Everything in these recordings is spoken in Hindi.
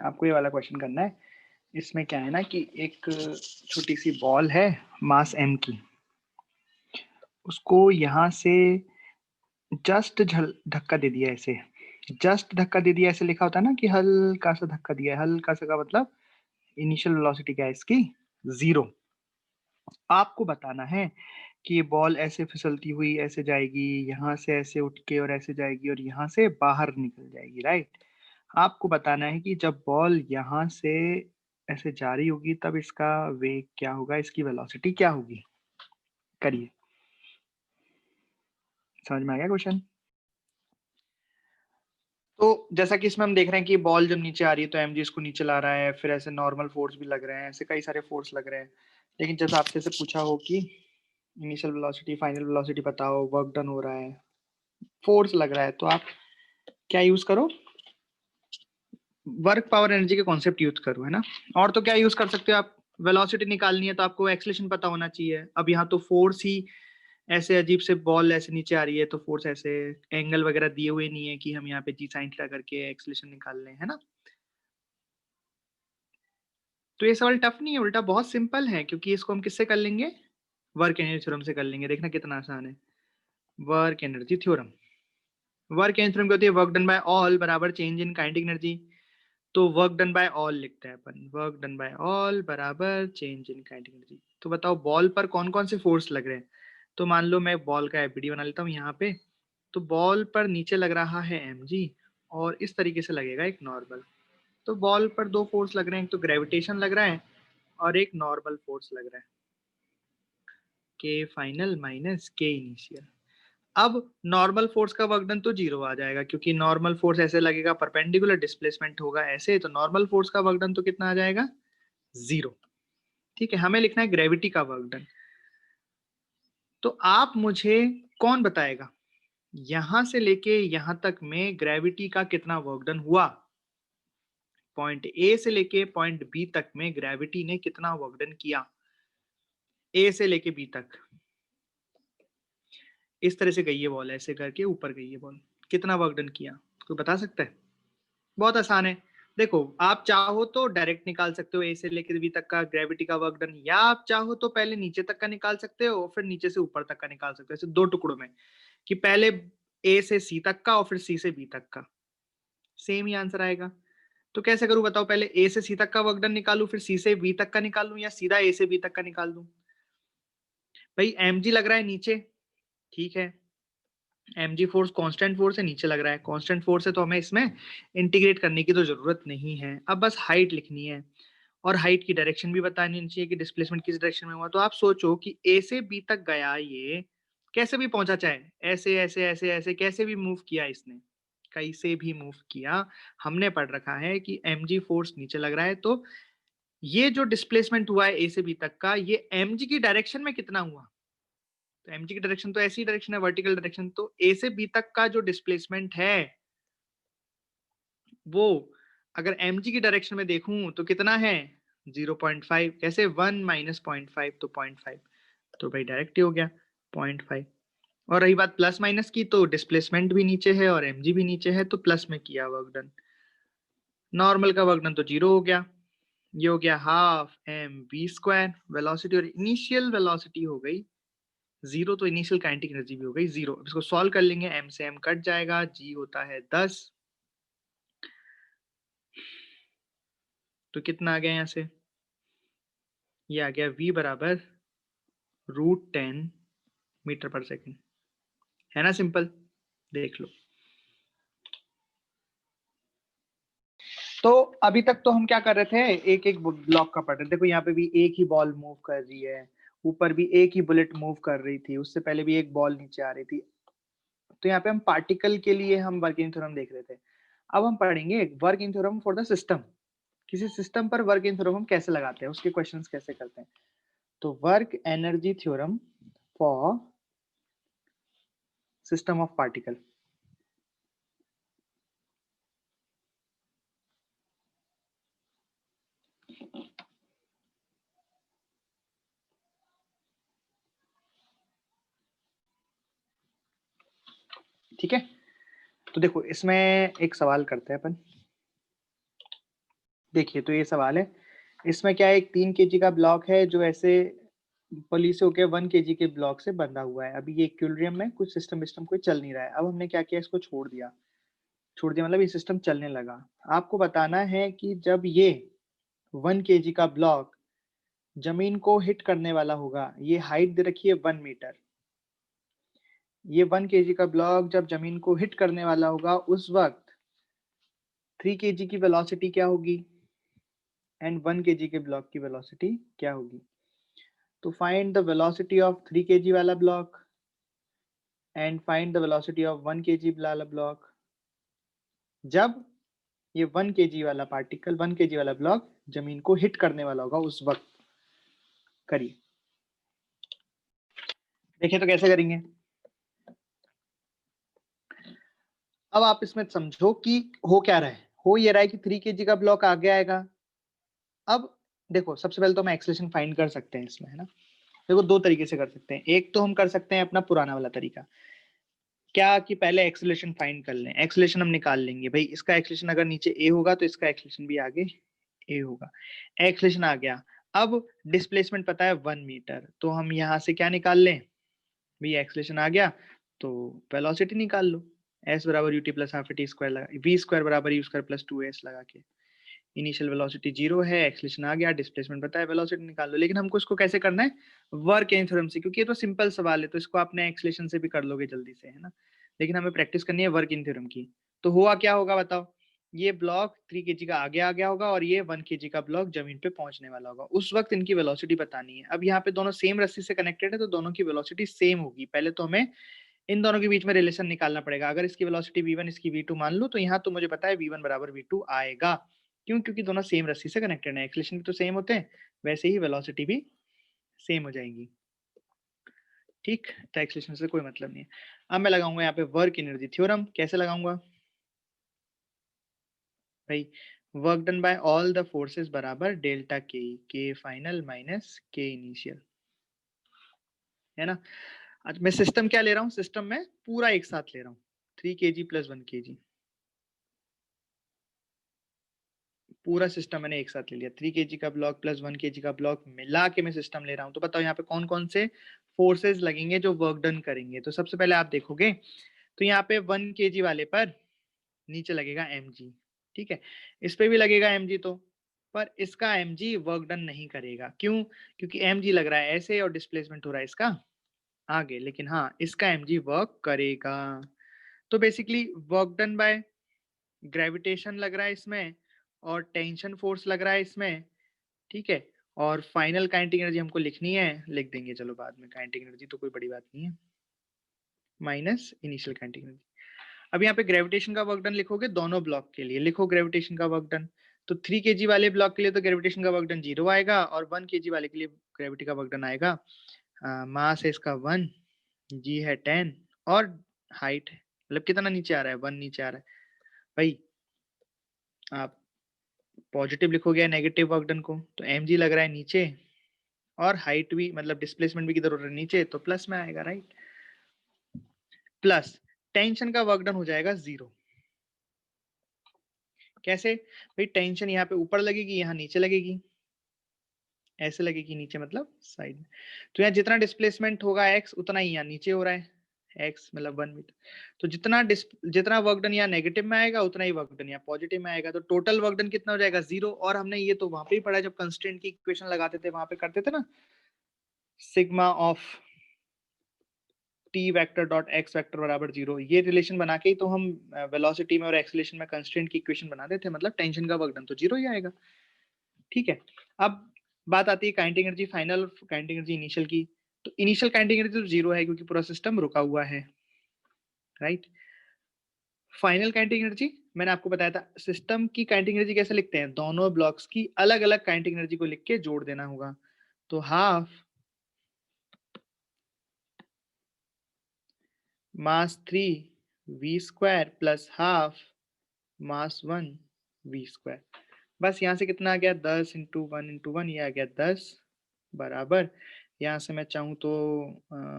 आपको ये वाला क्वेश्चन करना है। इसमें क्या है ना कि एक छोटी सी बॉल है मास m की, उसको यहाँ से जस्ट धक्का दे दिया ऐसे, जस्ट धक्का दे दिया ऐसे लिखा होता है ना कि हल्का सा धक्का दिया है, हल्का सा का मतलब इनिशियल वेलोसिटी क्या है इसकी, 0। आपको बताना है कि ये बॉल ऐसे फिसलती हुई ऐसे जाएगी, यहाँ से ऐसे उठ के और ऐसे जाएगी और यहाँ से बाहर निकल जाएगी, राइट। आपको बताना है कि जब बॉल यहाँ से ऐसे जा रही होगी तब इसका वेग क्या होगा, इसकी वेलोसिटी क्या होगी। करिए, समझ में आ गया क्वेश्चन। तो जैसा कि इसमें हम देख रहे हैं कि बॉल जब नीचे आ रही है तो mg इसको नीचे ला रहा है, फिर ऐसे नॉर्मल फोर्स भी लग रहे हैं, ऐसे कई सारे फोर्स लग रहे हैं। लेकिन जब आपसे से पूछा हो कि इनिशियल वेलोसिटी फाइनल वेलोसिटी बताओ, वर्क डन हो रहा है, फोर्स लग रहा है, तो आप क्या यूज करो, वर्क पावर एनर्जी के कॉन्सेप्ट यूज करो, है ना। और तो क्या यूज कर सकते हो आप, वेलोसिटी निकालनी है तो आपको एक्सेलरेशन पता होना चाहिए। अब यहाँ तो फोर्स ही ऐसे अजीब से बॉल ऐसे नीचे आ रही है तो फोर्स ऐसे, एंगल वगैरह दिए हुए नहीं है कि हम यहाँ पे जी साइन थीटा करके एक्सेलरेशन निकाल लें, है ना। तो ये सवाल टफ नहीं है, उल्टा बहुत सिंपल है, क्योंकि इसको हम किससे कर लेंगे, वर्क एनर्जी थ्योरम से कर लेंगे। देखना कितना आसान है, work energy theorem. Work energy theorem क्या होती है, वर्क डन बाय ऑल बराबर चेंज इन काइनेटिक एनर्जी। तो वर्क डन बाय ऑल लिखते हैं अपन, वर्क डन बाय ऑल बराबर चेंज इन काइनेटिक एनर्जी। तो बताओ बॉल पर कौन कौन से फोर्स लग रहे हैं। तो मान लो मैं बॉल का एफबीडी बना लेता हूँ यहाँ पे। तो बॉल पर नीचे लग रहा है mg, और इस तरीके से लगेगा एक नॉर्मल। तो बॉल पर दो फोर्स लग रहे हैं, एक तो ग्रेविटेशन लग रहा है और एक नॉर्मल फोर्स लग रहा है, के फाइनल माइनस के इनिशियल। अब नॉर्मल फोर्स का वर्क डन तो 0 आ जाएगा, क्योंकि नॉर्मल फोर्स ऐसे लगेगा, परपेंडिकुलर डिस्प्लेसमेंट होगा ऐसे, तो नॉर्मल फोर्स का वर्क डन तो कितना आ जाएगा, 0। ठीक है, हमें लिखना है ग्रेविटी का वर्क डन। तो आप मुझे कौन बताएगा यहां से लेके यहां तक में ग्रेविटी का कितना वर्क डन हुआ, पॉइंट ए से लेके पॉइंट बी तक में ग्रेविटी ने कितना वर्क डन किया, ए से लेके बी तक। इस तरह से गई है बॉल, ऐसे करके ऊपर गई है बॉल, कितना वर्क डन किया, कोई बता सकता है। बहुत आसान है। देखो आप चाहो तो डायरेक्ट निकाल सकते हो ए से लेकर बी तक का ग्रेविटी का वर्क डन, या आप चाहो तो पहले नीचे तक का निकाल सकते हो फिर नीचे से ऊपर तक का निकाल सकते हो, ऐसे दो टुकड़ों में, कि पहले ए से सी तक का और फिर सी से बी तक का। सेम ही आंसर आएगा। तो कैसे करूं बताओ, पहले ए से सी तक का वर्क डन निकालू, फिर सी से बी तक का निकालू, या सीधा ए से बी तक का निकाल दूं। भाई mg लग रहा है नीचे, ठीक है, mg फोर्स कांस्टेंट फोर्स है, नीचे लग रहा है कांस्टेंट फोर्स है, तो हमें इसमें इंटीग्रेट करने की तो जरूरत नहीं है। अब बस हाइट लिखनी है, और हाइट की डायरेक्शन भी बतानी चाहिए कि डिस्प्लेसमेंट किस डायरेक्शन में हुआ। तो आप सोचो कि ए से बी तक गया, ये कैसे भी पहुंचा, चाहे ऐसे ऐसे ऐसे ऐसे कैसे भी मूव किया इसने, कैसे भी मूव किया, हमने पढ़ रखा है कि mg फोर्स नीचे लग रहा है, तो ये जो डिस्प्लेसमेंट हुआ है ए से बी तक का, ये mg की डायरेक्शन में कितना हुआ। तो mg की डायरेक्शन तो ऐसी डायरेक्शन है, वर्टिकल डायरेक्शन, तो ए से बी तक का जो डिस्प्लेसमेंट है वो अगर mg की डायरेक्शन में देखूं तो कितना है, 0.5। कैसे, 1 माइनस 0.5, तो 0.5, तो भाई डायरेक्ट ही हो गया 0.5। और रही बात प्लस माइनस की, तो डिस्प्लेसमेंट भी नीचे है और mg भी नीचे है, तो प्लस में किया वर्क डन। नॉर्मल का वर्क डन तो 0 हो गया, ये हो गया half m b square. Velocity और इनिशियल वेलोसिटी हो गई 0, तो इनिशियल काइनेटिक एनर्जी भी हो गई 0। अब इसको सॉल्व कर लेंगे, m से m कट जाएगा, g होता है 10, तो कितना आ गया यहाँ से, ये आ गया v बराबर √10 मीटर पर सेकेंड। है ना सिंपल, देख लो। तो अभी तक तो हम क्या कर रहे थे, एक एक ब्लॉक का पढ़ रहे थे। देखो यहाँ पे भी एक ही बॉल मूव कर रही है, ऊपर भी एक ही बुलेट मूव कर रही थी, उससे पहले भी एक बॉल नीचे आ रही थी। तो यहाँ पे हम पार्टिकल के लिए हम वर्किंग थ्योरम देख रहे थे। अब हम पढ़ेंगे working theorem for the system. किसी सिस्टम पर वर्किंग थ्योरम हम कैसे लगाते हैं, उसके क्वेश्चंस कैसे करते हैं। तो work energy theorem for system of particle. ठीक है, तो देखो इसमें एक सवाल करते हैं अपन। देखिए तो ये सवाल है, इसमें क्या है, एक 3 केजी का ब्लॉक है जो ऐसे पुली से होके 1 केजी के ब्लॉक से बंधा हुआ है। अभी ये इक्विलिब्रियम में कुछ सिस्टम विस्टम कोई चल नहीं रहा है। अब हमने क्या किया, इसको छोड़ दिया मतलब ये सिस्टम चलने लगा। आपको बताना है कि जब ये 1 केजी का ब्लॉक ज़मीन को हिट करने वाला होगा, ये हाइट दे रखी है 1 मीटर। ये 1 केजी का ब्लॉक जब ज़मीन को हिट करने वाला होगा, उस वक़्त 3 केजी की वेलोसिटी क्या होगी एंड 1 केजी के ब्लॉक की वेलोसिटी क्या होगी? तो find the velocity of 3 KG वाला block and find the velocity of 1 KG वाला ब्लॉक जब ये 1 केजी वाला पार्टिकल 1 केजी वाला ब्लॉक ज़मीन को हिट करने वाला होगा उस वक़्त। करिए। देखिए तो कैसे करेंगे? अब आप इसमें समझो कि हो क्या रहा है? हो ये रहा है कि 3 केजी का ब्लॉक आगे आएगा। अब देखो, सबसे पहले तो हम एक्सेलरेशन फाइंड कर सकते हैं इसमें, है ना? देखो 2 तरीके से कर सकते हैं। एक तो हम कर सकते हैं अपना पुराना वाला तरीका। क्या कि पहले एक्सेलरेशन फाइंड कर लें। एक्सेलरेशन हम निकाल लेंगे। भई इसका एक्सेलरेशन अगर नीचे a होगा तो इसका एक्सेलरेशन भी आगे a होगा। एक्सेलरेशन आ गया। अब डिस्प्लेसमेंट पता है 1 मीटर, तो हम यहाँ से क्या निकाल लें? भई एक्सेलरेशन आ गया तो वेलोसिटी निकाल लो। s बराबर ut plus half t square लगा v स्क्वायर बराबर u स्क्वायर प्लस 2s लगा के। इनिशियल वेलोसिटी 0 है, एक्सेलरेशन आ गया, डिस्प्लेसमेंट पता है, वेलोसिटी निकाल लो। लेकिन हमको इसको कैसे करना है? वर्क एन थ्योरम से, क्योंकि ये तो सिंपल सवाल है, तो इसको आपने एक्सेलरेशन से भी कर लोगे जल्दी से, है ना? लेकिन हमें प्रैक्टिस करनी है वर्क इन थ्योरम की। तो हुआ क्या होगा बताओ? ये ब्लॉक 3 केजी का आगे आ गया होगा और ये 1 केजी का ब्लॉक जमीन पे पहुंचने वाला होगा। उस वक्त इनकी वेलोसिटी बतानी है। अब यहाँ पे दोनों सेम रस्सी से कनेक्टेड है तो दोनों की वेलोसिटी सेम होगी। पहले तो हमें इन दोनों के बीच में रिलेशन निकालना पड़ेगा। अगर इसकी वेलोसिटी v1 इसकी v2 मान लूं तो यहाँ तो मुझे पता है v1 बराबर v2 आएगा। क्यों? क्योंकि दोनों सेम रस्सी से कनेक्टेड है। एक्सेलरेशन भी तो सेम होते हैं, वैसे ही वेलोसिटी भी सेम हो जाएगी। ठीक, तो एक्सेलरेशन से कोई मतलब नहीं है। अब मैं लगाऊंगा यहाँ पे वर्क एनर्जी थ्योरम। कैसे लगाऊंगा भाई? Work done bye all the forces बराबर डेल्टा के फाइनल माइनस के इनिशियल, है ना? आज मैं सिस्टम क्या ले रहा हूँ? सिस्टम में पूरा एक साथ ले रहा हूँ, 3 केजी प्लस 1 केजी, पूरा सिस्टम मैंने एक साथ ले लिया। 3 केजी का ब्लॉक प्लस 1 केजी का ब्लॉक मिला के मैं सिस्टम ले रहा हूँ। तो बताओ यहाँ पे कौन कौन से फोर्सेस लगेंगे जो वर्क डन करेंगे? तो सबसे पहले आप देखोगे तो यहाँ पे 1 केजी वाले पर नीचे लगेगा mg, ठीक है? इस पे भी लगेगा mg तो, पर इसका mg वर्क डन नहीं करेगा। क्यों? क्योंकि mg लग रहा है ऐसे और डिस्प्लेसमेंट हो रहा है इसका आगे, लेकिन हाँ इसका mg वर्क करेगा। तो basically work done bye gravitation लग रहा है इसमें और टेंशन फोर्स लग रहा है इसमें, ठीक है? और फाइनल काइनेटिक एनर्जी हमको लिखनी है, लिख देंगे चलो बाद में। काइनेटिक एनर्जी तो कोई बड़ी बात नहीं है, माइनस इनिशियल काइनेटिक एनर्जी। अब यहाँ पे ग्रेविटेशन का वर्क डन लिखोगे दोनों ब्लॉक के लिए, लिखो ग्रेविटेशन का वर्क डन। तो 3 केजी वाले ब्लॉक के लिए तो ग्रेविटेशन का वर्क डन 0 आएगा और 1 केजी वाले के लिए ग्रेविटी का वर्क डन आएगा। मास है इसका 1, जी है 10 और हाइट है, मतलब कितना नीचे आ रहा है? 1 नीचे आ रहा है। भाई आप पॉजिटिव लिखोगे या नेगेटिव वर्क डन को? तो mg लग रहा है नीचे और हाइट भी, मतलब डिस्प्लेसमेंट भी किधर हो रहा है? नीचे, तो प्लस में आएगा, राइट? प्लस टेंशन का वर्क डन हो जाएगा 0। कैसे? भाई टेंशन यहाँ पे ऊपर लगेगी, यहाँ नीचे लगेगी, ऐसे लगेगी नीचे मतलब साइड में। तो यहाँ जितना डिस्प्लेसमेंट होगा x उतना ही यहाँ नीचे हो रहा है, x मतलब 1 मीटर। तो जितना वर्क डन यहाँ नेगेटिव में आएगा उतना ही वर्क डन यहाँ पॉजिटिव में आएगा। तो टोटल वर्क डन कितना हो जाएगा? 0। और हमने ये तो वहां पे ही पढ़ा जब कंस्ट्रेंट की इक्वेशन लगाते थे, वहां पे करते थे ना, sigma of T vector dot x vector बराबर 0। ये रिलेशन बना के ही तो हम वेलोसिटी में और एक्सेलरेशन में कंस्ट्रेंट की इक्वेशन बनाते थे। मतलब टेंशन का वर्क डन तो 0 ही आएगा, ठीक है? अब बात आती है kinetic energy final, kinetic energy initial की। तो इनिशियल काइनेटिक एनर्जी तो 0 है क्योंकि पूरा सिस्टम रुका हुआ है, राइट? फाइनल काइनेटिक एनर्जी मैंने आपको बताया था। सिस्टम की काइनेटिक एनर्जी कैसे लिखते हैं? दोनों ब्लॉक्स की अलग अलग काइनेटिक एनर्जी को लिख के जोड़ देना होगा। तो हाफ मास 3 v स्क्वायर प्लस हाफ मास 1 v स्क्वायर। बस यहाँ से कितना आ गया? 10 इंटू 1 इंटू 1, ये आ गया 10 बराबर। यहाँ से मैं चाहूँ तो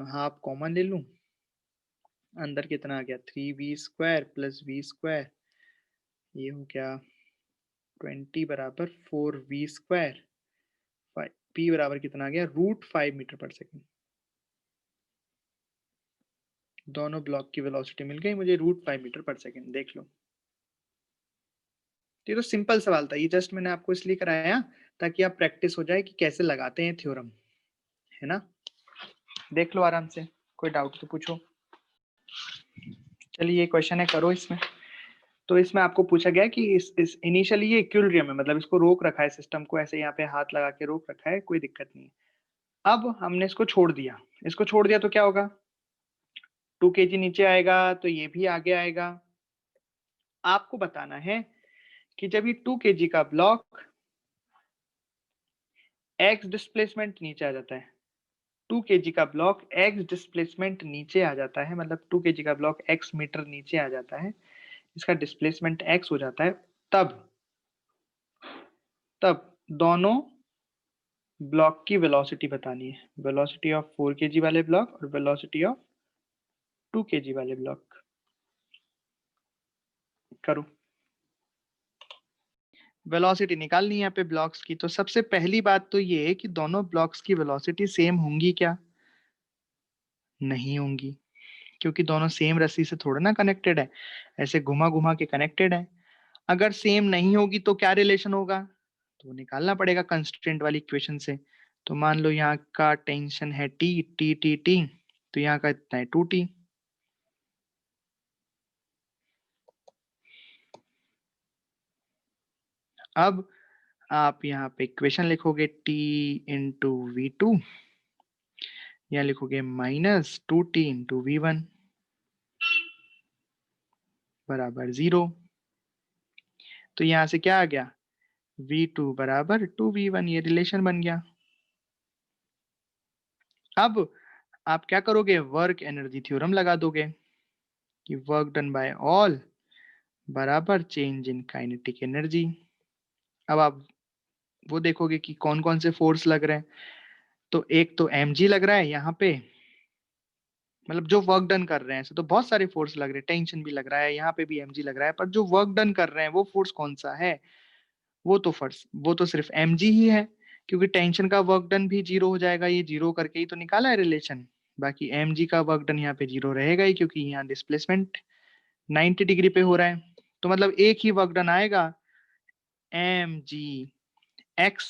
हाफ कॉमन ले लूँ, अंदर कितना आ गया? 3v square plus v square, ये हो गया 20 बराबर 4v², p बराबर कितना आ गया, √5 मीटर पर सेकेंड। दोनों ब्लॉक की वेलोसिटी मिल गई मुझे √5 मीटर पर सेकेंड। देख लो, ये तो सिंपल सवाल था, ये जस्ट मैंने आपको इसलिए कराया ताकि आप प्रैक्टिस हो जाए कि कैसे लगाते हैं थ्योरम, है ना। देख लो आराम से, कोई डाउट तो पूछो। चलिए ये क्वेश्चन है, करो इसमें। तो इसमें आपको पूछा गया कि इस इनिशियली ये इक्विलिब्रियम है, मतलब इसको रोक रखा है सिस्टम को, ऐसे यहाँ पे हाथ लगा के रोक रखा है, कोई दिक्कत नहीं है। अब हमने इसको छोड़ दिया, इसको छोड़ दिया तो क्या होगा, 2 kg नीचे आएगा तो ये भी आगे आएगा। आपको बताना है कि जब ये 2 kg का ब्लॉक x डिस्प्लेसमेंट नीचे आ जाता है, 2 kg का ब्लॉक x डिस्प्लेसमेंट नीचे आ जाता है, मतलब 2 kg का ब्लॉक x मीटर नीचे आ जाता है, इसका डिस्प्लेसमेंट x हो जाता है, तब दोनों ब्लॉक की वेलोसिटी बतानी है, वेलोसिटी ऑफ 4 kg वाले ब्लॉक और वेलोसिटी ऑफ 2 kg वाले ब्लॉक। करो, वेलोसिटी निकालनी है यहाँ पे ब्लॉक्स की। तो सबसे पहली बात तो ये है कि दोनों ब्लॉक्स की वेलोसिटी सेम होंगी क्या, नहीं होंगी, क्योंकि दोनों सेम रस्सी से थोड़ा ना कनेक्टेड है, ऐसे घुमा घुमा के कनेक्टेड है। अगर सेम नहीं होगी तो क्या रिलेशन होगा, तो निकालना पड़ेगा कंस्ट्रेंट वाली इक्वेशन से। तो मान लो यहाँ का टेंशन है टी टी टी टी, तो यहाँ का इतना है 2t। अब आप यहाँ पे इक्वेशन लिखोगे t इंटू V2, यहाँ लिखोगे -2t इंटू V1 बराबर 0। तो यहाँ से क्या आ गया, V2 बराबर 2V1, ये रिलेशन बन गया। अब आप क्या करोगे, वर्क एनर्जी थ्योरम लगा दोगे कि वर्क डन बाय ऑल बराबर चेंज इन काइनेटिक एनर्जी। अब आप वो देखोगे कि कौन कौन से फोर्स लग रहे हैं। तो एक तो mg लग रहा है यहाँ पे, मतलब जो वर्क डन कर रहे हैं, तो बहुत सारे फोर्स लग रहे हैं, टेंशन भी लग रहा है, यहाँ पे भी mg लग रहा है, पर जो वर्क डन कर रहे हैं वो फोर्स कौन सा है, वो तो सिर्फ mg ही है, क्योंकि टेंशन का वर्क डन भी 0 हो जाएगा, ये 0 करके ही तो निकाला है रिलेशन। बाकी mg का वर्क डन यहाँ पे 0 रहेगा ही, क्योंकि यहाँ डिस्प्लेसमेंट 90 डिग्री पे हो रहा है। तो मतलब एक ही वर्क डन आएगा, mg x,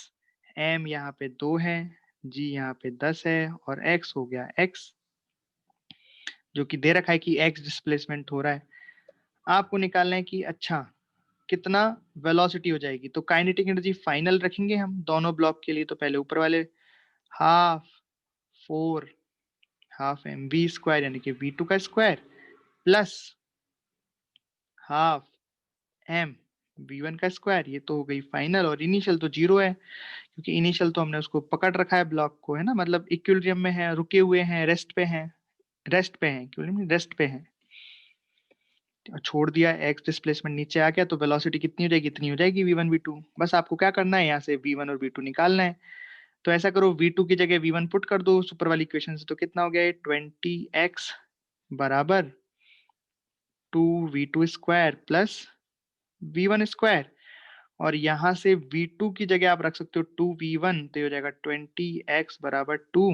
m यहाँ पे 2 है, g यहाँ पे 10 है, और x हो गया x, जो कि दे रखा है कि x डिस्प्लेसमेंट हो रहा है। आपको निकालना है कि अच्छा कितना वेलोसिटी हो जाएगी। तो काइनेटिक एनर्जी फाइनल रखेंगे हम दोनों ब्लॉक के लिए। तो पहले ऊपर वाले half 4 half m v square यानी कि V2 का square plus half M V1 का स्क्वायर, ये तो हो गई फाइनल। और इनिशियल तो 0 है, क्योंकि इनिशियल तो हमने उसको पकड़ रखा है ब्लॉक को, है ना, मतलब इक्विलिब्रियम में है, रुके हुए हैं, रेस्ट पे हैं, इक्विलिब्रियम रेस्ट पे हैं। छोड़ दिया, एक्स डिस्प्लेसमेंट नीचे आ गया, तो वेलोसिटी कितनी हो जाएगी, इतनी हो जाएगी V1 V2। बस आपको क्या करना है, यहाँ से V1 और V2 निकालना है। तो ऐसा करो, V2 की जगह V1 पुट कर दो सुपर वाली इक्वेशन से, तो कितना हो गया 20x बराबर 2V2 square plus V1 square. और यहाँ से V2 की जगह आप रख सकते हो 2V1, तो ये हो जाएगा 20x बराबर 2।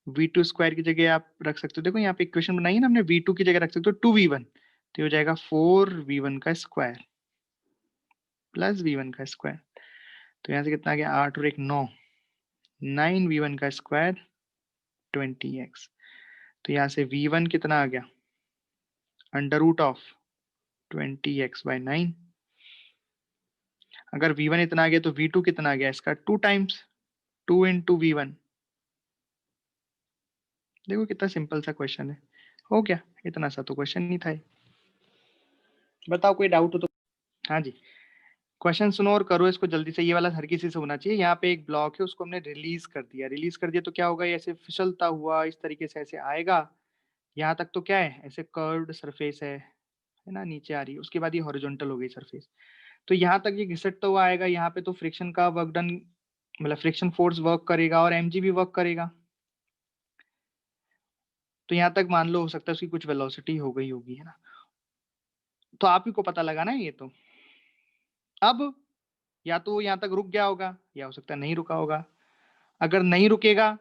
V2 स्क्वायर की जगह आप रख सकते हो, देखो यहाँ पे इक्वेशन बनाई है ना हमने, V2 की जगह रख सकते हो 2V1, तो ये हो जाएगा 4V1 का स्क्वायर प्लस V1 का स्क्वायर। तो यहाँ से कितना आ गया, 8 और 1 9, 9V1 का स्क्वायर 20x। तो यहाँ से V1 कितना आ गया, अंडर रूट ऑफ 20x/9। अगर V1 इतना आ गया तो V2 कितना आ गया, इसका 2 टाइम्स, 2 इंटू V1। देखो कितना सिंपल सा क्वेश्चन है, हो गया, इतना सा तो क्वेश्चन नहीं था। बताओ कोई डाउट हो तो। हाँ जी, क्वेश्चन सुनो और करो इसको जल्दी से, ये वाला हर किसी से होना चाहिए। यहाँ पे एक ब्लॉक है, उसको हमने रिलीज कर दिया तो क्या होगा, ये ऐसे फिसलता हुआ इस तरीके से ऐसे आएगा। यहाँ तक तो क्या है, ऐसे कर्व्ड सरफेस है ना, नीचे आ रही है, उसके बाद ये हॉरिजॉन्टल हो गई सरफेस। तो यहाँ तक ये घिसटता हुआ आएगा, यहाँ पे तो फ्रिक्शन का वर्क डन, मतलब फ्रिक्शन फोर्स वर्क करेगा और mg भी वर्क करेगा। तो यहाँ तक मान लो हो सकता है उसकी कुछ वेलोसिटी हो गई होगी, है ना। तो आप ही को पता लगाना है ये तो। अब या तो यहाँ तक रुक गया होगा या हो सकता है नहीं रुका होगा। अगर नहीं रुकेगा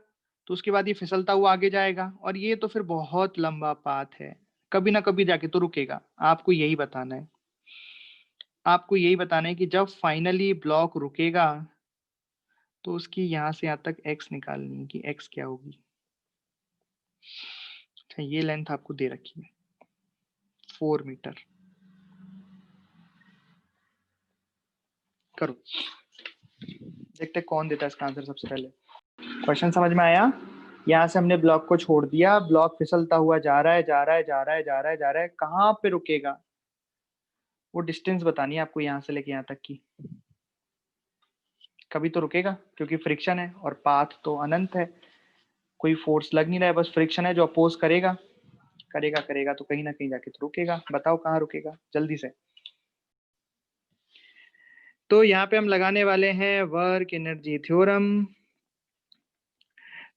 तो उसके बाद ये फिसलता हुआ आगे जाएगा और ये तो फिर बहुत लंबा पाथ है, कभी ना कभी जाके तो रुकेगा। आपको यही बताना है, आपको यही बताना है कि जब फाइनली ब्लॉक रुकेगा तो उसकी यहाँ से यहाँ तक x निकालनी है कि x क्या होगी। अच्छा, ये लेंथ आपको दे रखी है 4 मीटर। करो, देखते हैं कौन देता है इसका आंसर सबसे पहले। क्वेश्चन समझ में आया? यहाँ से हमने ब्लॉक को छोड़ दिया, ब्लॉक फिसलता हुआ जा रहा है, जा रहा है, जा रहा है, जा रहा है, जा रहा है। कहाँ पे रुकेगा वो डिस्टेंस बतानी है आपको, यहाँ से लेके यहाँ तक की। कभी तो रुकेगा क्योंकि फ्रिक्शन है और पाथ तो अनंत है, कोई फोर्स लग नहीं रहा है, बस फ्रिक्शन है जो अपोज करेगा करेगा करेगा, तो कहीं ना कहीं जाके तो रुकेगा। बताओ कहाँ रुकेगा जल्दी से। तो यहाँ पे हम लगाने वाले हैं वर्क एनर्जी थ्योरम।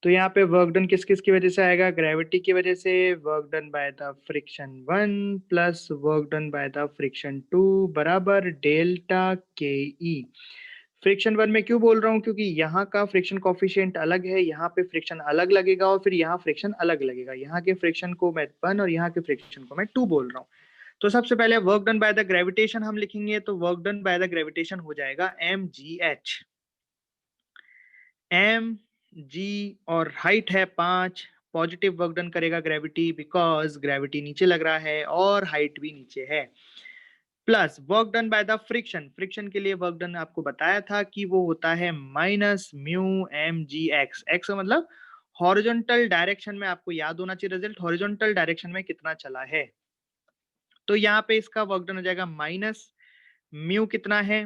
तो यहाँ पे वर्क डन किस किस की वजह से आएगा? ग्रेविटी की वजह से। Work done by the friction 1 plus work done by the friction 2 बराबर डेल्टा के ई। फ्रिक्शन 1 में क्यों बोल रहा हूँ? क्योंकि यहाँ का फ्रिक्शन कॉफिशिएंट अलग है, यहाँ पे फ्रिक्शन अलग लगेगा और फिर यहाँ फ्रिक्शन अलग लगेगा। यहाँ के फ्रिक्शन को मैं 1 और यहाँ के फ्रिक्शन को मैं 2 बोल रहा हूँ। तो सबसे पहले work done by the gravitation हम लिखेंगे, तो work done by the gravitation हो जाएगा mgh। एम जी और हाइट है 5। पॉजिटिव वर्क डन करेगा ग्रेविटी, बिकॉज ग्रेविटी नीचे लग रहा है और हाइट भी नीचे है। Plus work done by the friction, friction के लिए वर्क डन आपको बताया था कि वो होता है minus mu m g x. X मतलब हॉरिजॉन्टल डायरेक्शन में, आपको याद होना चाहिए रिजल्ट, हॉरिजॉन्टल डायरेक्शन में कितना चला है। तो यहाँ पे इसका वर्क डन हो जाएगा माइनस म्यू कितना है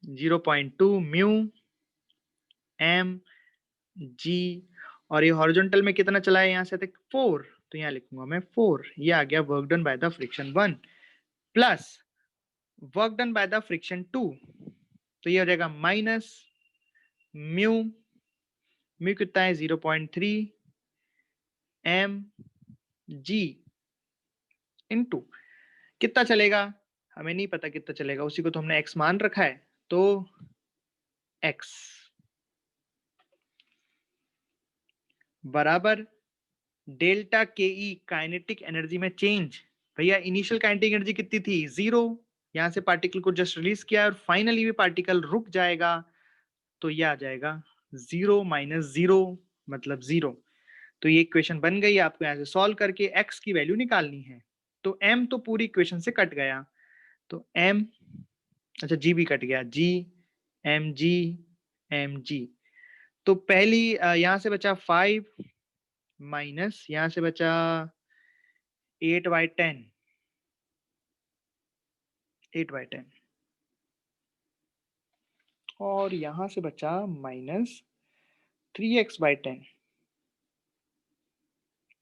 0.2 म्यू एम जी, और ये हॉरिजॉन्टल में कितना चला है यहाँ से तक 4, तो यहाँ लिखूंगा मैं 4। ये आ गया work done by the friction 1 plus work done by the friction 2, तो ये हो जाएगा माइनस म्यू, म्यू कितना है 0.3 एम जी इनटू कितना चलेगा हमें नहीं पता कितना चलेगा, उसी को तो हमने x मान रखा है, तो x बराबर डेल्टा के ई काइनेटिक एनर्जी में चेंज। भैया इनिशियल काइनेटिक एनर्जी कितनी थी 0, यहां से पार्टिकल को जस्ट रिलीज किया और फाइनली भी पार्टिकल रुक जाएगा, तो ये आ जाएगा 0 माइनस 0 मतलब 0। तो ये इक्वेशन बन गई, आपको यहाँ से सॉल्व करके x की वैल्यू निकालनी है। तो m तो पूरी इक्वेशन से कट गया, तो m, अच्छा g भी कट गया, g एम जी। तो पहली यहाँ से बचा 5 माइनस यहाँ से बचा 8/10, 8/10 और यहाँ से बचा माइनस 3x/10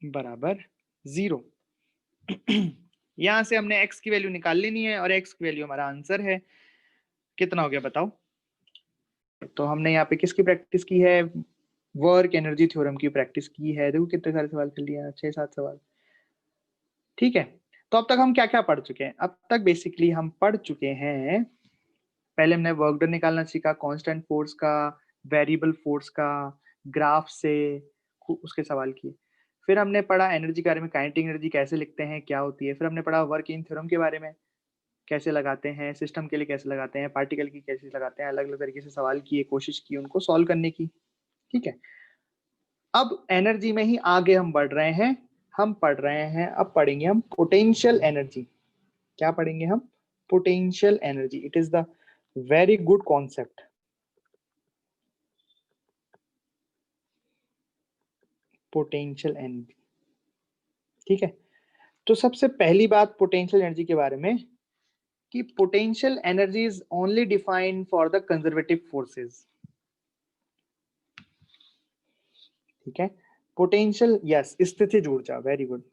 बराबर 0। यहाँ से हमने x की वैल्यू निकाल लेनी है और x की वैल्यू हमारा आंसर है। कितना हो गया बताओ? तो हमने यहाँ पे किसकी प्रैक्टिस की है? वर्क एनर्जी थ्योरम की प्रैक्टिस की है। देखो कितने सारे सवाल कर लिया, 6-7 सवाल। ठीक है, तो अब तक हम क्या क्या पढ़ चुके हैं? अब तक बेसिकली हम पढ़ चुके हैं, पहले हमने वर्क डन निकालना सीखा, कांस्टेंट फोर्स का, वेरिएबल फोर्स का, ग्राफ से उसके सवाल किए। फिर हमने पढ़ा एनर्जी के बारे में, काइनेटिक एनर्जी कैसे लिखते हैं, क्या होती है। फिर हमने पढ़ा वर्क इन थ्योरम के बारे में, कैसे लगाते हैं, सिस्टम के लिए कैसे लगाते हैं, पार्टिकल की कैसे लगाते हैं, अलग अलग तरीके से सवाल किए, कोशिश की उनको सॉल्व करने की। ठीक है, अब एनर्जी में ही आगे हम बढ़ रहे हैं, हम पढ़ रहे हैं, अब पढ़ेंगे हम पोटेंशियल एनर्जी। क्या पढ़ेंगे हम? Potential energy. It is the very good concept. Potential energy, ठीक है। तो सबसे पहली बात पोटेंशियल एनर्जी के बारे में कि potential energy is only defined for the conservative forces. ठीक है, पोटेंशियल, यस, स्थितिज ऊर्जा, वेरी गुड।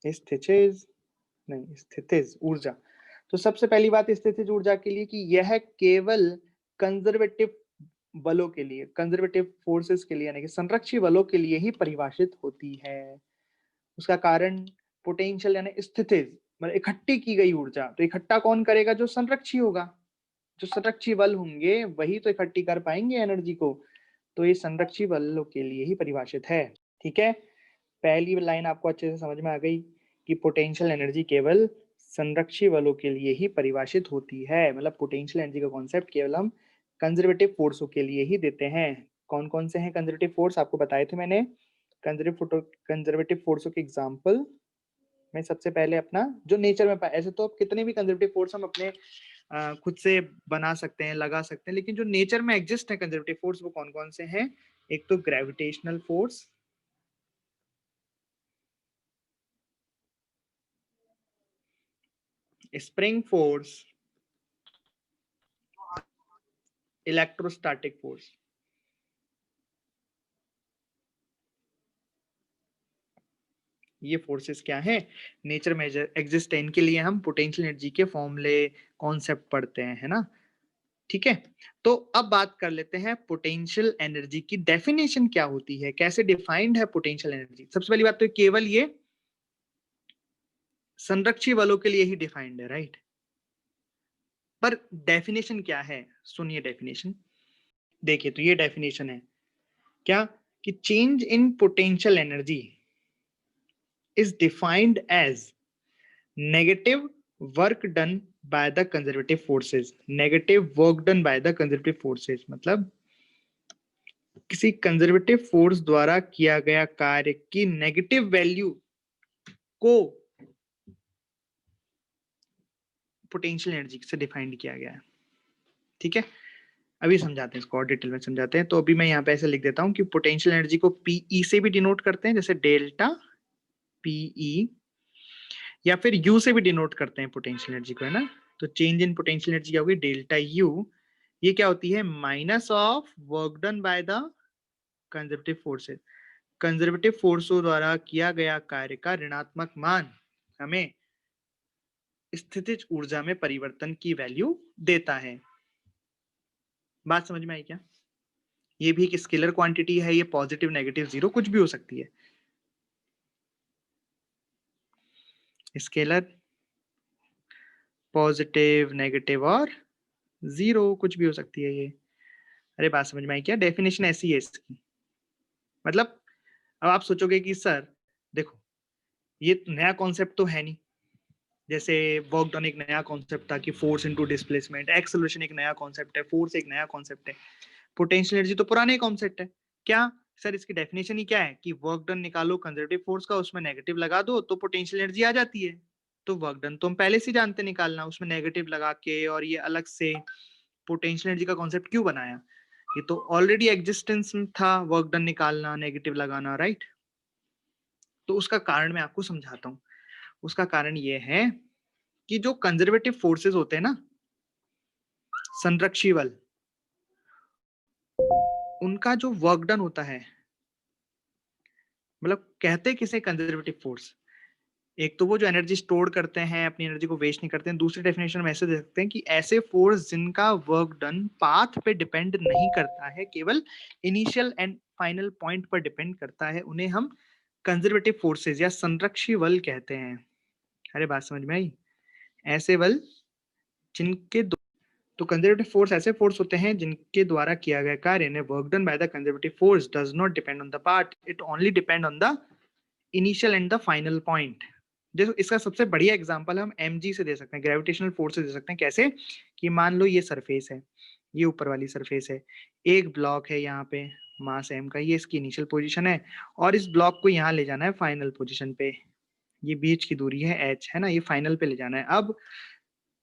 स्थितिज नहीं, स्थितिज ऊर्जा। तो सबसे पहली बात स्थितिज ऊर्जा के लिए कि यह केवल कंजर्वेटिव बलों के लिए, कंजर्वेटिव फोर्सेस के लिए, यानी कि संरक्षी बलों के लिए ही परिभाषित होती है। उसका कारण पोटेंशियल यानी स्थितिज, मतलब इकट्ठी की गई ऊर्जा, तो इकट्ठा कौन करेगा? जो संरक्षी होगा, जो संरक्षी बल होंगे वही तो इकट्ठी कर पाएंगे एनर्जी को। तो ये संरक्षी बलों के लिए ही परिभाषित है। ठीक है, पहली लाइन आपको अच्छे से समझ में आ गई कि पोटेंशियल एनर्जी केवल संरक्षी बलों के लिए ही परिभाषित होती है। मतलब पोटेंशियल एनर्जी का कॉन्सेप्ट केवल हम कंजर्वेटिव फोर्सों के लिए ही देते हैं। कौन कौन से हैं कंजर्वेटिव फोर्स? आपको बताए थे मैंने। कंजर्वेटिव फोर्सों के एग्जांपल में सबसे पहले अपना जो नेचर में ऐसे तो कितने भी कंजर्वेटिव फोर्स हम अपने खुद से बना सकते हैं, लगा सकते हैं, लेकिन जो नेचर में एग्जिस्ट है कंजर्वेटिव फोर्स वो कौन कौन से हैं? एक तो gravitational force, spring force, electrostatic force. ये फोर्सेस क्या हैं? नेचर में एग्जिस्ट है। इनके लिए हम पोटेंशियल एनर्जी के फॉर्मूले, कॉन्सेप्ट पढ़ते हैं, है ना? ठीक है, तो अब बात कर लेते हैं पोटेंशियल एनर्जी की डेफिनेशन क्या होती है, कैसे डिफाइंड है पोटेंशियल एनर्जी। सबसे पहली बात तो केवल ये संरक्षी बलों के लिए ही डिफाइंड है, राइट? पर डेफिनेशन क्या है? सुनिए डेफिनेशन। देखिए, तो ये डेफिनेशन है क्या कि change in potential energy is defined as negative work done by the conservative forces. Negative work done by the conservative forces मतलब किसी कंजर्वेटिव फोर्स द्वारा किया गया कार्य की नेगेटिव वैल्यू को पोटेंशियल एनर्जी से डिफाइंड किया गया है। ठीक है, अभी समझाते हैं इसको और डिटेल में समझाते हैं। तो अभी मैं यहाँ पे ऐसे लिख देता हूँ कि पोटेंशियल एनर्जी को पीई से भी डिनोट करते हैं, जैसे डेल्टा पीई, या फिर यू से भी डिनोट करते हैं पोटेंशियल एनर्जी को, है ना? तो चेंज इन पोटेंशियल एनर्जी क्या होगी? Delta U. ये क्या होती है? Minus of work done by the conservative forces. Conservative फोर्सों द्वारा किया गया कार्य का ऋणात्मक मान हमें स्थितिज ऊर्जा में परिवर्तन की वैल्यू देता है। बात समझ में आई क्या? ये भी एक स्केलर क्वांटिटी है, ये पॉजिटिव, नेगेटिव, जीरो कुछ भी हो सकती है। स्केलर पॉजिटिव, नेगेटिव और जीरो कुछ भी हो सकती है ये। अरे बात समझ में आई क्या? डेफिनेशन ऐसी है इसकी। मतलब अब आप सोचोगे कि सर देखो, ये नया कॉन्सेप्ट तो है नहीं। जैसे वर्क डन एक नया कॉन्सेप्ट था कि फोर्स इनटू डिस्प्लेसमेंट, एक्सेलरेशन एक नया कॉन्सेप्ट है, फोर्स एक नया कॉन्सेप्ट है, पोटेंशियल एनर्जी तो पुराने कॉन्सेप्ट है। क्या सर इसकी डेफिनेशन ही क्या है कि वर्क डन निकालो कंजर्वेटिव फोर्स का, उसमें नेगेटिव लगा दो तो पोटेंशियल एनर्जी आ जाती है। तो वर्क डन तो हम पहले से जानते निकालना, उसमें नेगेटिव लगा के, और ये अलग से पोटेंशियल एनर्जी का कॉन्सेप्ट क्यों बनाया? ये तो ऑलरेडी एग्जिस्टेंस में था, वर्क डन निकालना, नेगेटिव लगाना, राइट? तो उसका कारण मैं आपको समझाता हूँ। उसका कारण ये है कि जो कंजर्वेटिव फोर्सेस होते हैं ना, संरक्षी बल, उनका जो वर्क डन होता है, मतलब कहते किसे कंजर्वेटिव फोर्स, एक तो वो जो एनर्जी स्टोर करते हैं, अपनी एनर्जी को वेस्ट नहीं करते हैं। दूसरी डेफिनेशन में ऐसे दे सकते हैं कि ऐसे फोर्स जिनका वर्क डन पाथ पे डिपेंड नहीं करता है, केवल इनिशियल एंड फाइनल पॉइंट पर डिपेंड करता है, उन्हें हम कंजर्वेटिव फोर्सेस या संरक्षी बल कहते हैं। अरे बात समझ में आई? ऐसे बल जिनके तो कंजर्वेटिव फोर्स ऐसे फोर्स होते हैं जिनके द्वारा किया गया कार्य ने work done by the conservative force does not depend on the part, it only depend on the initial and the final point. देखो, इसका सबसे बढ़िया एग्जांपल हम mg से दे सकते हैं, ग्रेविटेशनल फोर्स से दे सकते हैं। कैसे? कि मान लो ये सरफेस है, ये ऊपर वाली सरफेस है, एक ब्लॉक है यहाँ पे मास m का, ये इसकी इनिशियल पोजीशन है, और इस ब्लॉक को यहाँ ले जाना है फाइनल पोजीशन पे। ये बीच की दूरी है h, है ना? ये फाइनल पे ले जाना है। अब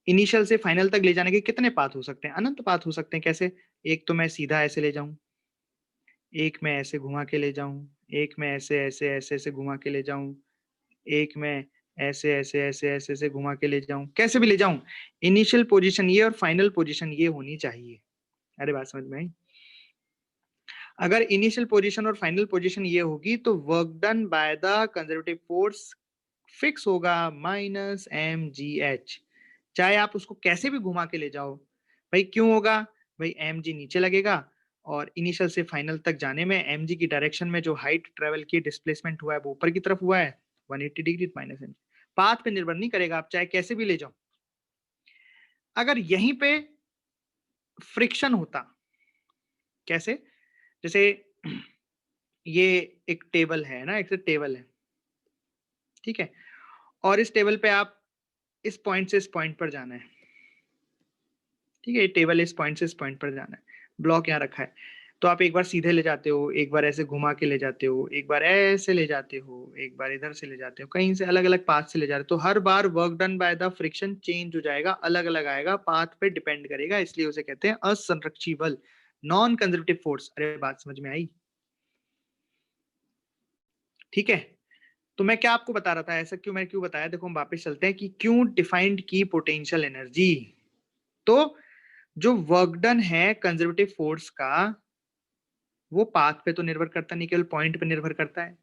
इनिशियल से फाइनल तक ले जाने के कितने पाथ हो सकते हैं? अनंत पाथ हो सकते हैं। कैसे? एक तो मैं सीधा ऐसे ले जाऊं, एक मैं ऐसे घुमा के ले जाऊं, एक मैं ऐसे ऐसे ऐसे ऐसे घुमा के ले जाऊं, एक मैं ऐसे ऐसे ऐसे ऐसे ऐसे घुमा के ले जाऊं, कैसे भी ले जाऊं, इनिशियल पोजीशन ये और फाइनल पोजीशन ये होनी चाहिए। अरे बात समझ में आई? अगर इनिशियल पोजीशन और फाइनल पोजीशन ये होगी तो work done by the conservative force fix होगा -mgh, चाहे आप उसको कैसे भी घुमा के ले जाओ। भाई क्यों होगा? भाई mg नीचे लगेगा, और इनिशियल से फाइनल तक जाने में mg की डायरेक्शन में जो हाइट ट्रेवल की, डिस्प्लेसमेंट हुआ है वो ऊपर की तरफ हुआ है 180 डिग्री -mg। पाथ पे निर्भर नहीं करेगा, आप चाहे कैसे भी ले जाओ। अगर यहीं पे फ्रिक्शन होता, कैसे? जैसे ये एक टेबल है ना, एक टेबल है, ठीक है? और इस टेबल पे आप इस पॉइंट से इस पॉइंट पर जाना है, ठीक है? ये टेबल इस पॉइंट से इस पॉइंट पर जाना है, ब्लॉक यहाँ रखा है। तो आप एक बार सीधे ले जाते हो, एक बार ऐसे घुमा के ले जाते हो, एक बार ऐसे ले जाते हो, एक बार इधर से ले जाते हो, कहीं से अलग अलग पाथ से ले जा रहे हो, तो हर बार work done by the friction change हो जाएगा, अलग अलग आएगा, पाथ पे डिपेंड करेगा, इसलिए उसे कहते हैं असंरक्षी नॉन कंजर्वेटिव फोर्स। अरे बात समझ में आई? ठीक है, तो मैं क्या आपको बता रहा था, ऐसा क्यों, मैं क्यों बताया? देखो हम वापस चलते हैं कि क्यों डिफाइंड की पोटेंशियल एनर्जी। तो जो वर्क डन है कंजर्वेटिव फोर्स का, वो पाथ पे तो निर्भर करता नहीं, केवल पॉइंट पे निर्भर करता है।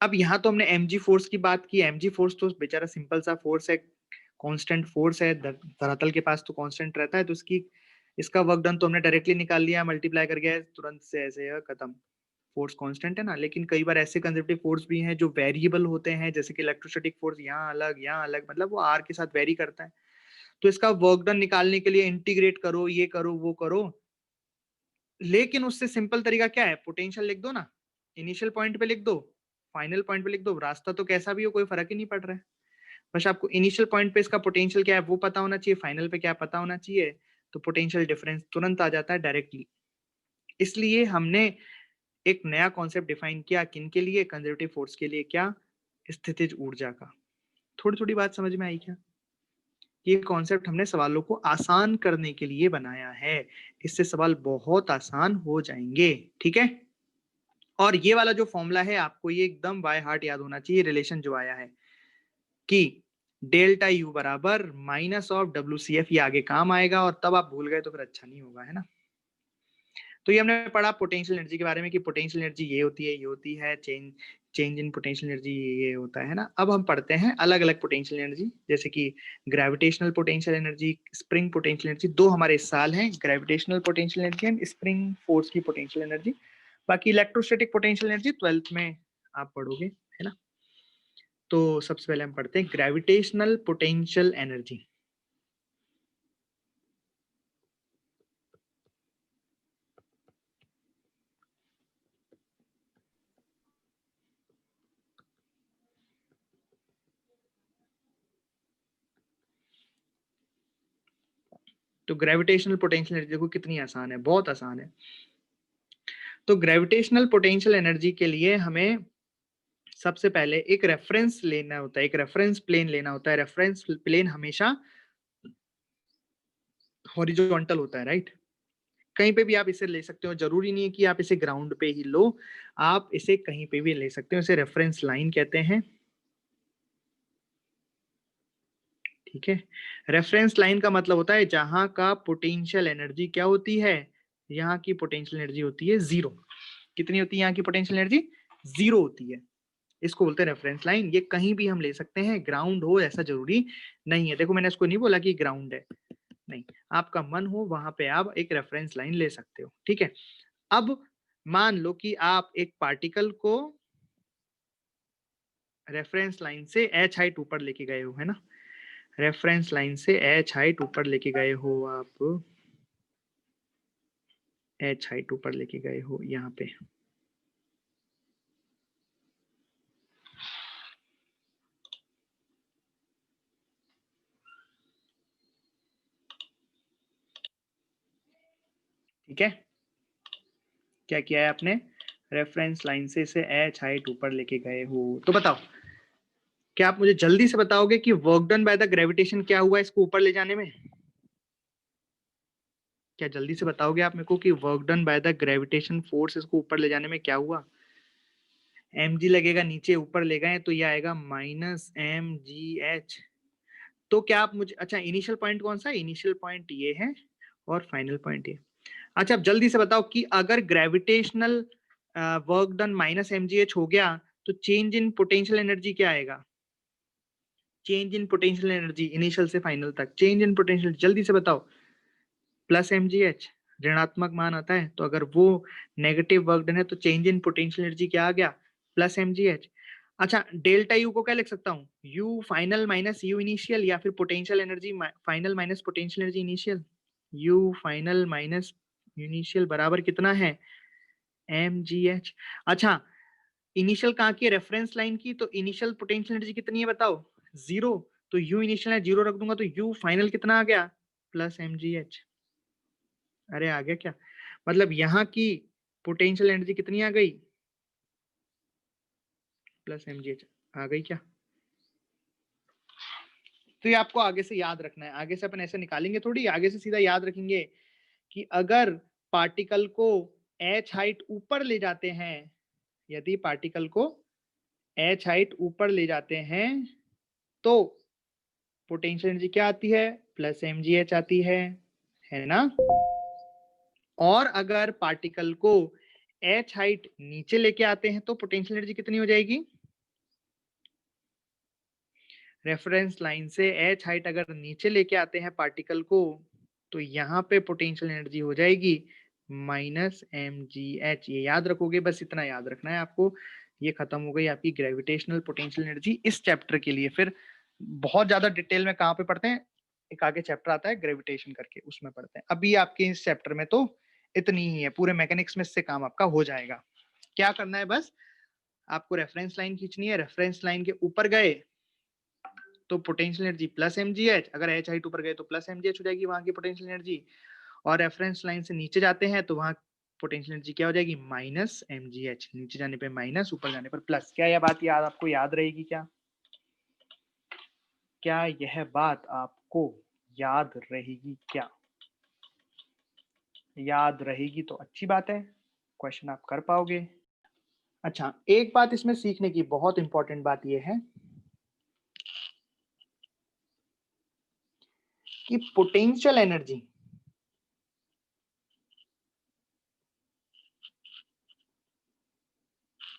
अब यहाँ तो हमने mg फोर्स की बात की, mg फोर्स तो बेचारा सिंपल सा फोर्स है, कांस्टेंट फोर्स है, धरातल के पास तो कांस्टेंट रहता है, तो इसकी इसका वर्क डन तो हमने डायरेक्टली निकाल लिया, मल्टीप्लाई कर गया तुरंत से, ऐसे खत्म, फोर्स कांस्टेंट है ना। लेकिन कई बार ऐसे कंजर्वेटिव फोर्स भी हैं जो वेरिएबल होते हैं, जैसे कि इलेक्ट्रोस्टैटिक फोर्स, यहाँ अलग, मतलब वो आर के साथ वेरी करता है। तो इसका वर्क डन निकालने के लिए इंटीग्रेट करो, ये करो, वो करो, लेकिन उससे सिंपल तरीका क्या है? पोटेंशियल लिख दो ना, इनिशियल पॉइंट पे लिख दो, फाइनल पॉइंट पे लिख दो, रास्ता तो कैसा भी हो कोई फर्क ही नहीं पड़ रहा है। बस आपको इनिशियल पॉइंट पे इसका पोटेंशियल क्या है वो पता होना चाहिए, फाइनल पे क्या पता होना चाहिए, तो पोटेंशियल डिफरेंस तुरंत आ जाता है डायरेक्टली। इसलिए हमने एक नया कॉन्सेप्ट डिफाइन किया, किन के लिए? कंजर्वेटिव फोर्स के लिए। क्या? स्थितिज ऊर्जा का। थोड़ी थोड़ी बात समझ में आई क्या? ये कॉन्सेप्ट हमने सवालों को आसान करने के लिए बनाया है, इससे सवाल बहुत आसान हो जाएंगे, ठीक है? और ये वाला जो फॉर्मूला है आपको ये एकदम बाय हार्ट याद होना चाहिए, रिलेशन जो आया है कि डेल्टा यू बराबर माइनस ऑफ WCF, ये आगे काम आएगा, और तब आप भूल गए तो फिर अच्छा नहीं होगा, है ना? तो ये हमने पढ़ा पोटेंशियल एनर्जी के बारे में कि पोटेंशियल एनर्जी ये होती है, ये होती है, change change in potential energy ये होता है ना। अब हम पढ़ते हैं अलग अलग पोटेंशियल एनर्जी, जैसे कि gravitational potential energy, spring potential energy. दो हमारे इस साल हैं, gravitational potential energy and spring force की पोटेंशियल एनर्जी। बाकी इलेक्ट्रोस्टैटिक पोटेंशियल एनर्जी 12th में आप पढ़ोगे, है ना? तो सबसे पहले हम पढ़ते हैं ग्रेविटेशनल पोटेंशियल एनर्जी। तो ग्रेविटेशनल पोटेंशियल एनर्जी देखो कितनी आसान है, बहुत आसान है। तो ग्रेविटेशनल पोटेंशियल एनर्जी के लिए हमें सबसे पहले एक रेफरेंस लेना होता है, एक रेफरेंस प्लेन लेना होता है। रेफरेंस प्लेन हमेशा हॉरिजॉन्टल होता है, राइट? कहीं पे भी आप इसे ले सकते हो, जरूरी नहीं है कि आप इसे ग्राउंड पे ही लो, आप इसे कहीं पे भी ले सकते हो, इसे रेफरेंस लाइन कहते हैं, ठीक है? रेफरेंस लाइन का मतलब होता है जहां का पोटेंशियल एनर्जी क्या होती है, यहाँ की पोटेंशियल एनर्जी होती है जीरो। कितनी होती है यहाँ की पोटेंशियल एनर्जी? जीरो होती है। इसको बोलते हैं रेफरेंस लाइन। ये कहीं भी हम ले सकते हैं, ग्राउंड हो ऐसा जरूरी नहीं है। देखो मैंने इसको नहीं बोला कि ग्राउंड है, नहीं, आपका मन हो वहां पे आप एक रेफरेंस लाइन ले सकते हो, ठीक है? अब मान लो कि आप एक पार्टिकल को रेफरेंस लाइन से h हाइट ऊपर लेके गए हो, है ना? रेफरेंस लाइन से h हाइट ऊपर लेके गए हो, आप h हाइट ऊपर लेके गए हो यहाँ पे, ठीक है? क्या किया है आपने? रेफरेंस लाइन से इसे h हाइट ऊपर लेके गए हो। तो बताओ, क्या आप मुझे जल्दी से बताओगे कि work done by the gravitation क्या हुआ इसको ऊपर ले जाने में? क्या जल्दी से बताओगे आप मेरे को कि work done by the gravitation force इसको ऊपर ले जाने में क्या हुआ? mg लगेगा नीचे, ऊपर ले गए तो ये आएगा -mgh। तो क्या आप मुझे, अच्छा इनिशियल पॉइंट कौन सा है? इनिशियल पॉइंट ये है और फाइनल पॉइंट ये। अच्छा अब जल्दी से बताओ कि अगर ग्रेविटेशनल वर्क डन -mgh हो गया तो चेंज इन पोटेंशियल एनर्जी क्या आएगा? Change in potential energy initial से फाइनल तक, चेंज इन पोटेंशियल, जल्दी से बताओ। +mgh, ऋणात्मक मान आता है, तो अगर वो नेगेटिव वर्क डन है तो चेंज इन पोटेंशियल एनर्जी क्या आ गया? +mgh। अच्छा, डेल्टा यू को क्या लिख सकता हूँ, you final minus U initial, या फिर potential energy final minus potential energy initial. You final minus initial बराबर कितना है, mgh। अच्छा, इनिशियल कहाँ की, रेफरेंस लाइन की, तो इनिशियल पोटेंशियल एनर्जी कितनी है बताओ, 0। तो यू इनिशियल है, 0 रख दूंगा, तो यू फाइनल कितना आ गया, प्लस mgh। अरे आ गया क्या, मतलब यहाँ की पोटेंशियल एनर्जी कितनी आ गई, प्लस mgh आ गई क्या। तो ये आपको आगे से याद रखना है, आगे से अपन ऐसे निकालेंगे थोड़ी, आगे से सीधा याद रखेंगे कि अगर पार्टिकल को h हाइट ऊपर ले जाते हैं, यदि पार्टिकल को h हाइट ऊपर ले जाते हैं तो पोटेंशियल एनर्जी क्या आती है, प्लस mgh आती है ना। और अगर पार्टिकल को h हाइट नीचे लेके आते हैं तो पोटेंशियल एनर्जी कितनी हो जाएगी, रेफरेंस लाइन से h हाइट अगर नीचे लेके आते हैं पार्टिकल को, तो यहाँ पे पोटेंशियल एनर्जी हो जाएगी माइनस mgh। ये याद रखोगे, बस इतना याद रखना है आपको। ये खत्म हो गई आपकी ग्रेविटेशनल पोटेंशियल एनर्जी इस चैप्टर के लिए। फिर बहुत ज्यादा डिटेल में कहाँ पे पढ़ते हैं, एक आगे चैप्टर आता है ग्रेविटेशन करके, उसमें पढ़ते हैं। अभी आपके इस चैप्टर में तो इतनी ही है, पूरे मैकेनिक्स में इससे काम आपका हो जाएगा। क्या करना है, बस आपको रेफरेंस लाइन खींचनी है, रेफरेंस लाइन के ऊपर गए तो पोटेंशियल एनर्जी प्लस mgh, अगर h हाइट ऊपर गए तो प्लस mgh हो जाएगी वहां की पोटेंशियल एनर्जी, और रेफरेंस लाइन से नीचे जाते हैं तो वहां पोटेंशियल एनर्जी क्या हो जाएगी, माइनस mgh। नीचे जाने पे माइनस, ऊपर जाने पर प्लस। क्या यह बात याद आपको याद रहेगी क्या, क्या यह बात आपको याद रहेगी क्या, याद रहेगी तो अच्छी बात है, क्वेश्चन आप कर पाओगे। अच्छा, एक बात इसमें सीखने की बहुत इंपॉर्टेंट बात यह है कि potential energy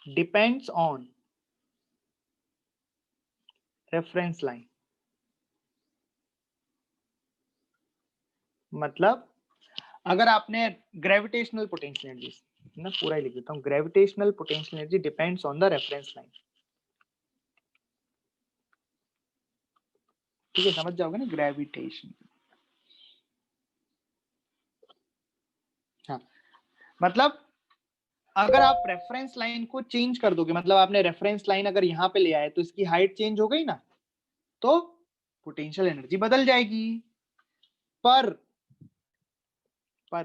depends on reference line. मतलब अगर आपने ग्रेविटेशनल पोटेंशियल एनर्जी ना, पूरा ही लिख देता हूँ, gravitational potential energy depends on the reference line. ठीक है, समझ जाओगे ना, ग्रेविटेशन। हाँ, मतलब अगर आप रेफरेंस लाइन को चेंज कर दोगे, मतलब आपने रेफरेंस लाइन अगर यहाँ पे ले आए तो इसकी हाइट चेंज हो गई ना, तो पोटेंशियल एनर्जी बदल जाएगी। पर पर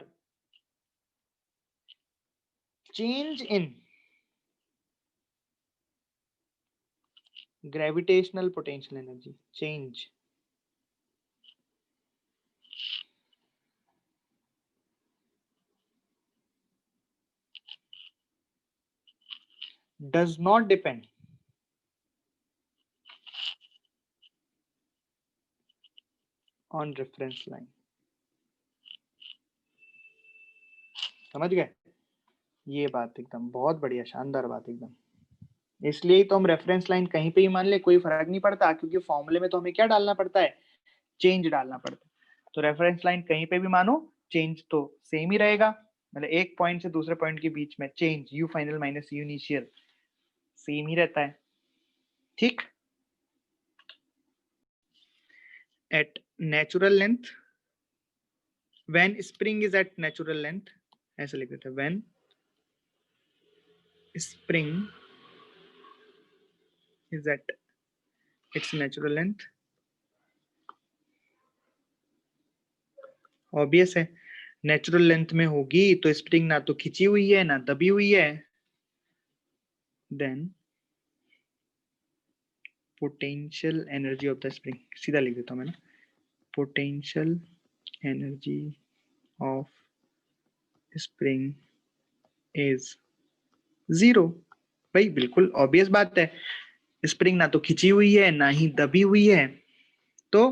change in gravitational potential energy, change does not depend on reference line। समझ गए, ये बात एकदम बहुत बढ़िया, शानदार बात एकदम। इसलिए तो हम रेफरेंस लाइन कहीं पे ही मान ले, कोई फर्क नहीं पड़ता, क्योंकि फॉर्मूले में तो हमें क्या डालना पड़ता है, चेंज डालना पड़ता है। तो रेफरेंस लाइन कहीं पे भी मानो, चेंज तो सेम ही रहेगा। मतलब एक पॉइंट से दूसरे पॉइंट के बीच में change, U final minus U initial, same ही रहता है। ठीक, at natural length, when spring is at natural length, ऐसे लिख देते हैं, when spring is at its natural length. Obvious है, नेचुरल लेंथ में होगी तो स्प्रिंग ना तो खिंची हुई है ना दबी हुई है, then potential energy of the spring, सीधा लिख देता हूं मैं ना, potential energy of spring is 0। भाई बिल्कुल ऑब्वियस बात है, स्प्रिंग ना तो खिंची हुई है ना ही दबी हुई है, तो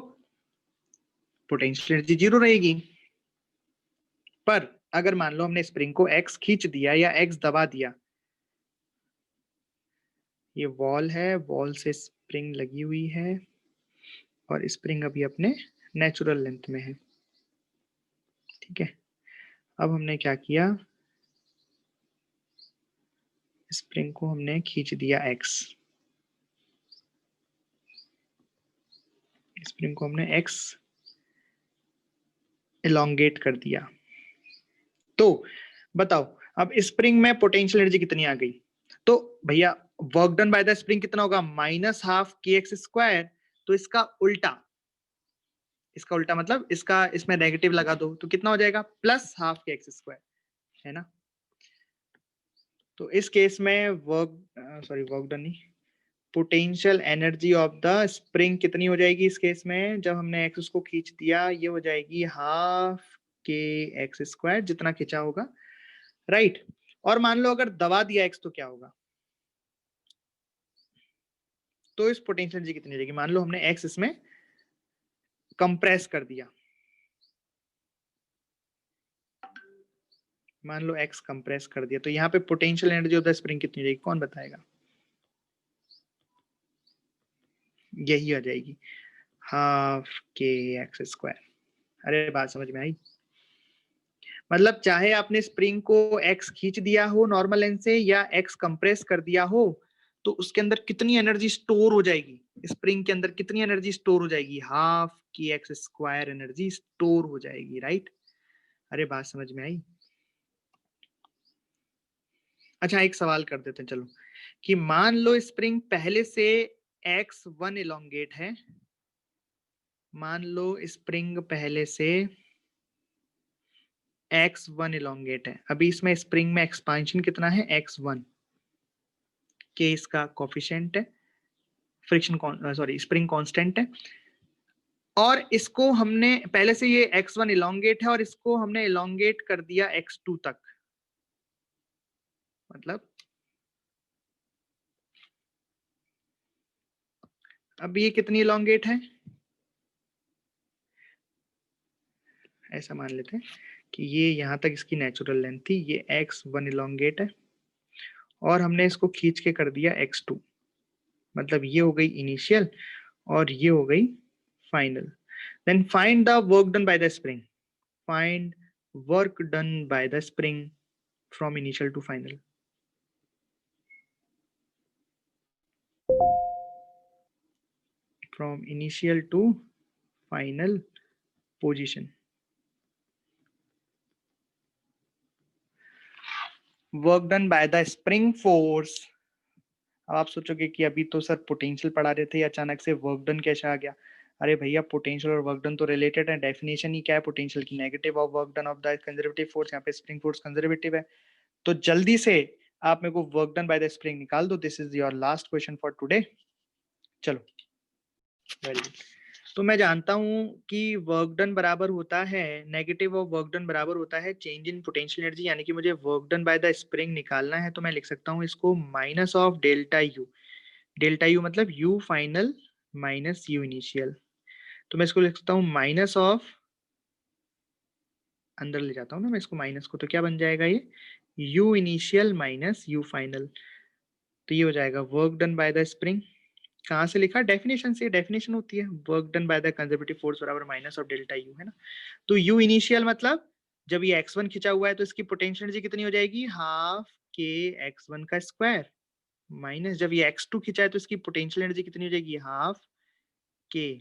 पोटेंशियल एनर्जी 0 रहेगी। पर अगर मान लो हमने स्प्रिंग को x खींच दिया या x दबा दिया, ये वॉल है, वॉल से स्प्रिंग लगी हुई है और स्प्रिंग अभी अपने नेचुरल लेंथ में है। ठीक है, अब हमने क्या किया, स्प्रिंग को हमने खींच दिया x, स्प्रिंग को हमने एक्स एलोंगेट कर दिया। तो बताओ अब स्प्रिंग में पोटेंशियल एनर्जी कितनी आ गई? तो भैया work done by the spring कितना होगा? -12 kx²। तो इसका उल्टा मतलब इसका इसमें नेगेटिव लगा दो तो कितना हो जाएगा? +12 kx², है ना? तो इस केस में वर्क डन नहीं, potential energy of the spring कितनी हो जाएगी इस केस में? जब हमने एक्स उसको खींच दिया, ये हो जाएगी 12 kx², जितना खींचा होगा, राइट। और मान लो अगर दबा दिया एक्स तो क्या होगा? तो इस पोटेंशियल एनर्जी कितनी हो जाएगी? मान लो हमने एक्स इसमें कंप्रेस कर दिया, मान लो एक्स कंप्रेस कर दिया, तो यहाँ पे potential energy of the spring कितनी हो जाएगी? कौन बताएगा? यही आ जाएगी 12 kx²। अरे बात समझ में आई? मतलब चाहे आपने स्प्रिंग को एक्स खींच दिया हो नॉर्मल लेंथ से या एक्स कंप्रेस कर दिया हो, तो उसके अंदर कितनी एनर्जी स्टोर हो जाएगी? स्प्रिंग के अंदर कितनी एनर्जी स्टोर हो जाएगी? 12 kx² एनर्जी स्टोर हो जाएगी, राइट। अरे बात समझ में आई? अच्छा एक सवाल कर देते हैं चलो, कि मान लो स्प्रिंग पहले से x1 इलोंगेट है, मान लो स्प्रिंग पहले से x1 इलोंगेट है, अभी इसमें स्प्रिंग में एक्सपांशन कितना है? x1 के इसका कोफिशिएंट है, फ्रिक्शन सॉरी स्प्रिंग कांस्टेंट है, और इसको हमने पहले से ये x1 इलोंगेट है और इसको हमने इलोंगेट कर दिया x2 तक, मतलब अब ये कितनी इलोंगेट है? ऐसा मान लेते हैं कि ये यहां तक इसकी नेचुरल लेंथ थी, ये x1 इलोंगेट है और हमने इसको खींच के कर दिया x2, मतलब ये हो गई इनिशियल और ये हो गई final. Then find the work done by the spring, find work done by the spring from initial to final. From initial to final position. Work done by the spring force. अब आप सोचोगे कि अभी तो सर पोटेंशियल पढ़ा रहे थे, अचानक से वर्क डन कैसे आ गया? अरे भैया पोटेंशियल और वर्क डन तो रिलेटेड है, डेफिनेशन ही क्या है पोटेंशियल की? Negative of work done of the conservative force, यहाँ पे स्प्रिंग फोर्स कंजर्वेटिव है। तो जल्दी से आप मेरे को work done by the spring निकाल दो। This is your last question for today. चलो वेरी गुड। तो मैं जानता हूं कि वर्क डन बराबर होता है, नेगेटिव ऑफ वर्क डन बराबर होता है चेंज इन पोटेंशियल एनर्जी, यानी कि मुझे work done by the spring निकालना है, तो मैं लिख सकता हूं इसको minus of delta U. Delta U मतलब U final minus U initial. तो मैं इसको लिख सकता हूँ माइनस ऑफ, अंदर ले जाता हूँ ना मैं इसको माइनस को, तो क्या बन जाएगा ये? You initial minus you final. तो ये हो जाएगा work done by the spring. कहाँ से लिखा? डेफिनेशन से। डेफिनेशन होती है work done by the conservative force बराबर माइनस ऑफ डेल्टा यू, है ना। तो यू इनिशियल मतलब जब ये x1 खिंचा हुआ है तो इसकी पोटेंशियल एनर्जी कितनी हो जाएगी? हाफ के x1 का स्क्वायर, माइनस जब ये x2 खिंचा है तो इसकी पोटेंशियल एनर्जी कितनी हो जाएगी? हाफ के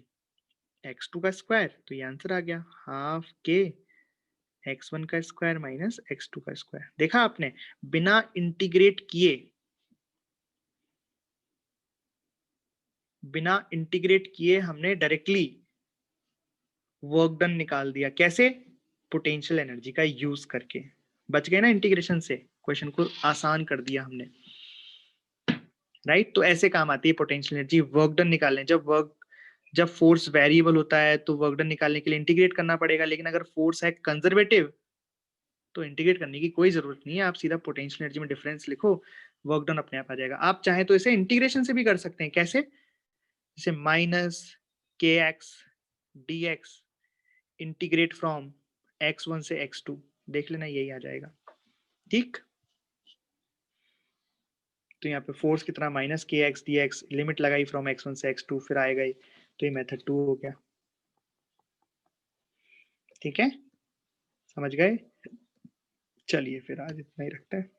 x2 का स्क्वायर। तो ये आंसर आ गया हाफ के x1 का स्क्वायर माइनस x2 का स्क्वायर। देखा आपने, बिना इंटीग्रेट किए, बिना इंटीग्रेट किए हमने डायरेक्टली वर्क डन निकाल दिया। कैसे? पोटेंशियल एनर्जी का यूज करके। बच गए ना इंटीग्रेशन से, क्वेश्चन को आसान कर दिया हमने, राइट। तो ऐसे काम आती है पोटेंशियल एनर्जी वर्क डन निकालने। जब फोर्स वेरिएबल होता है तो वर्क डन निकालने के लिए इंटीग्रेट करना पड़ेगा, लेकिन अगर फोर्स है कंजर्वेटिव तो इंटीग्रेट करने की कोई जरूरत नहीं है, आप सीधा पोटेंशियल एनर्जी में डिफरेंस लिखो, वर्क डन अपने आप आ जाएगा। आप चाहे तो इसे इंटीग्रेशन से भी कर सकते हैं। कैसे? जैसे माइनस के x D x integrate from x1 से x2, देख लेना यही आ जाएगा, ठीक। तो यहाँ पे फोर्स कितना? माइनस के एक्स डी एक्स, लिमिट लगाई फ्रॉम x1 से x2, फिर आएगा ये, तो ये मेथड 2 हो गया, ठीक है, समझ गए? चलिए फिर आज इतना ही रखते हैं।